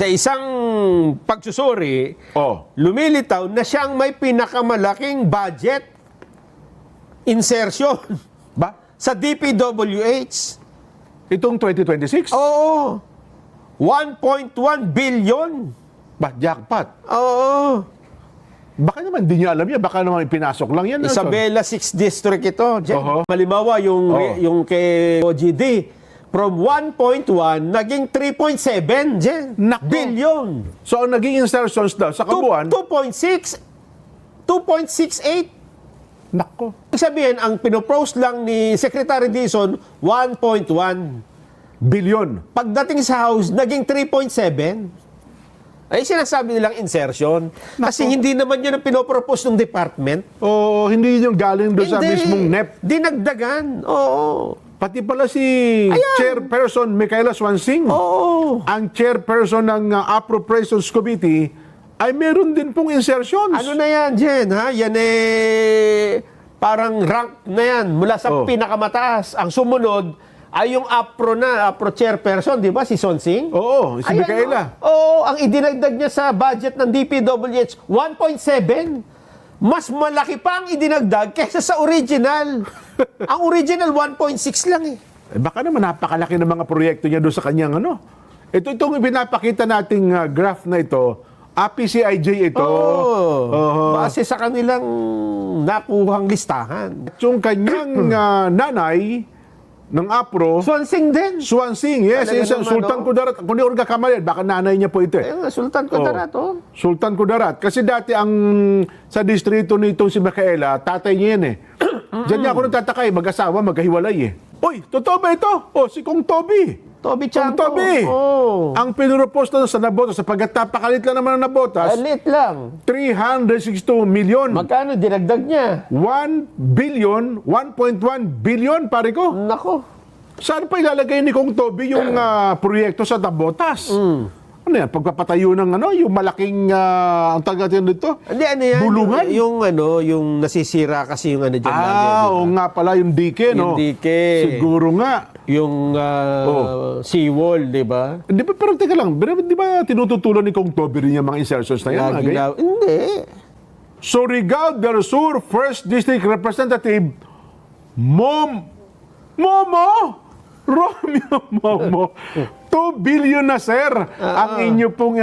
Sa isang pagsusuri, lumilitaw na siyang may pinakamalaking budget insertion Ba? sa DPWH. Itong 2026? Oo. 1.1 billion. Ba, jackpot. Oo. Baka naman, di niya alam yan. Baka naman ipinasok lang yan. Isabela 6 District ito. Oho. Malimawa yung kay OGD. From 1.1, naging 3.7, Jen. Nako. Billion. So, ang naging insertions daw sa kabuuan, 2.6, 2.68. nako. Ibig sabihin, ang pinopost lang ni Secretary Dizon, 1.1. Billion. Pagdating sa House, naging 3.7. Ay, sinasabi nilang insertion. Kasi hindi naman yun ang pinopropose ng department. O hindi yung galing doon sa mismong NEP. Dinagdagan. Oo. Pati pala si Chairperson Micaela Swansing, Oo. ang chairperson ng Appropriations Committee, ay meron din pong insertions. Ano na yan, Jen? Ha? Yan parang rank na yan. Mula sa pinakamataas. Ang sumunod ay yung APRO chairperson, di ba? Si Sonsing. Oo, si Ayan, Micaela. Oo, ang idinagdag niya sa budget ng DPWH, 1.7. Mas malaki pa ang idinagdag kaysa sa original. Ang original, 1.6 lang eh. Baka naman napakalaki ng mga proyekto niya doon sa kanyang ano. Itong pinapakita nating graph na ito, APCIJ ito. Base sa kanilang nakuhang listahan. At yung kanyang nanay ng APRO, Swansing din. Swansing, yes, Talaga yes, naman, Sultan Kudarat. Kung di Orga Kamalyan, baka nanay niya po ito eh. Ayun nga, Sultan Kudarat, oh. Sultan Kudarat. Kasi dati ang sa distrito nitong si Micaela, tatay niya yan eh. Diyan niya ako nagtataka eh, mag-asawa, magkahiwalay eh. Uy, totoo ba ito? O, si Kong Toby. Toby Kong Chanco. Toby. Oh. Ang pinropose na sa Nabotas, sapagkat napakalit lang naman ng Nabotas, Alit lang. 362 million. Magkano dinagdag niya? 1 billion, 1.1 billion, pare ko. Nako. Saan pa ilalagay ni Kong Toby yung proyekto sa Nabotas? Ano yan? Pagpapatayo ng ano, yung malaking, ang tagatin nito? Hindi, ano yan? Bulungan? Yung nasisira kasi yung ano dyan. Oo nga pala, yung dike, no? Yung dike. Siguro nga. Yung seawall, di ba? Di ba, pero teka lang, di ba tinututulan ni Kong Toby rin yung mga insertions na yan? mga ganyan? Hindi. Surigao del Sur, 1st District Representative, Romeo Momo, 2 billion na, sir. Ang inyo pong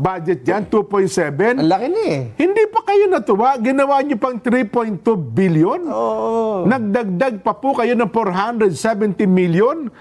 budget dyan, 2.7. Ang laki na eh. Hindi pa kayo natuwa? Ginawa nyo pang 3.2 billion? Oo. Nagdagdag pa po kayo ng 470 million?